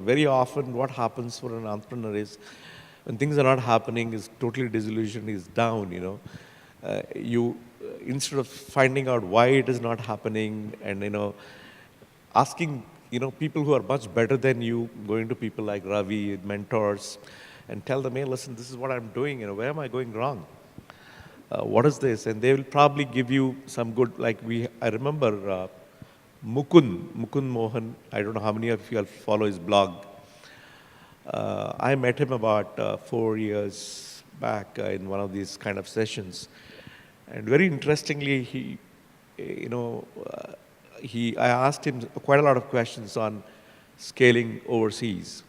Very often what happens for an entrepreneur is when things are not happening, is totally disillusioned, is down, instead of finding out why it is not happening and, asking, people who are much better than you, going to people like Ravi, mentors, and tell them, hey, listen, this is what I'm doing, where am I going wrong? What is this? And they will probably give you some good, I remember Mukund Mohan, I don't know how many of you all follow his blog. I met him about 4 years back in one of these kind of sessions. And very interestingly, I asked him quite a lot of questions on scaling overseas.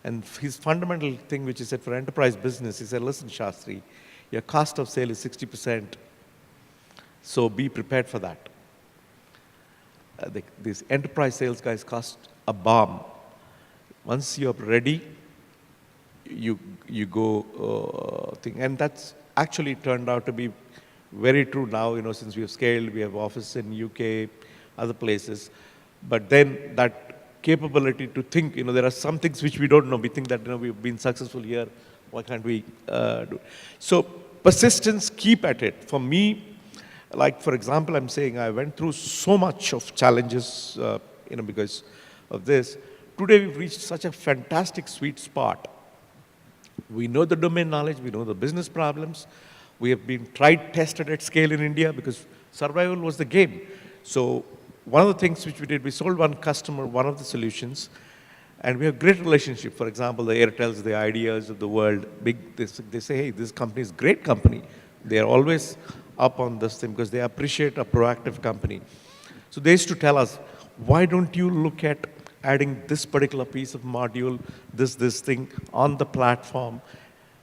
And his fundamental thing, which he said for enterprise business, he said, listen, Shastri, your cost of sale is 60%, so be prepared for that. These enterprise sales guys cost a bomb. Once you're ready, you go thing. And that's actually turned out to be very true now, since we have scaled, we have office in UK, other places. But then that capability to think, there are some things which we don't know. We think that, we've been successful here, why can't we do? So persistence, keep at it. For me, like for example, I'm saying I went through so much of challenges, because of this. Today we've reached such a fantastic sweet spot. We know the domain knowledge, we know the business problems. We have been tried, tested at scale in India because survival was the game. So one of the things which we did, we sold one customer one of the solutions, and we have great relationship. For example, the Airtels, the Ideas of the world, they say, hey, this company is a great company. They are always up on this thing because they appreciate a proactive company. So they used to tell us, why don't you look at adding this particular piece of module, this thing on the platform?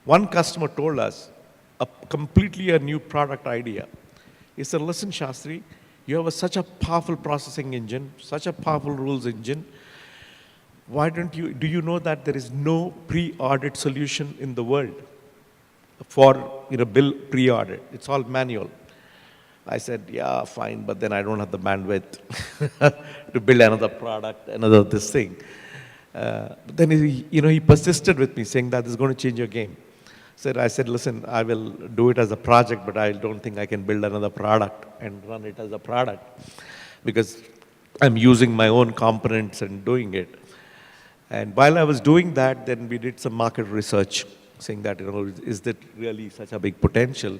One customer told us completely a new product idea. He said, listen, Shastri, you have such a powerful processing engine, such a powerful rules engine. Why don't you, do you know that there is no pre-audit solution in the world for bill pre-audit? It's all manual. I said, yeah, fine, but then I don't have the bandwidth to build another product, another this thing. But then he persisted with me, saying that this is going to change your game. I said, listen, I will do it as a project, but I don't think I can build another product and run it as a product because I'm using my own components and doing it. And while I was doing that, then we did some market research, saying that, is that really such a big potential?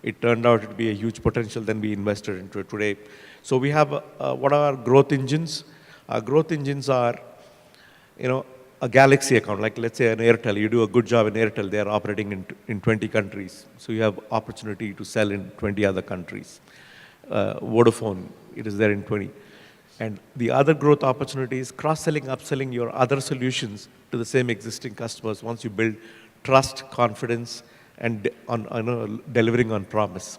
It turned out to be a huge potential, then we invested into it today. So we have, what are our growth engines? Our growth engines are, a Galaxy account, like let's say an Airtel, you do a good job in Airtel, they are operating in 20 countries. So you have opportunity to sell in 20 other countries. Vodafone, it is there in 20. And the other growth opportunity is cross-selling, upselling your other solutions to the same existing customers once you build trust, confidence, and delivering on promise.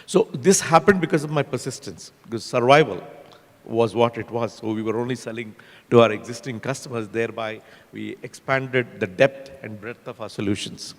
So this happened because of my persistence, because survival was what it was. So we were only selling to our existing customers, thereby we expanded the depth and breadth of our solutions.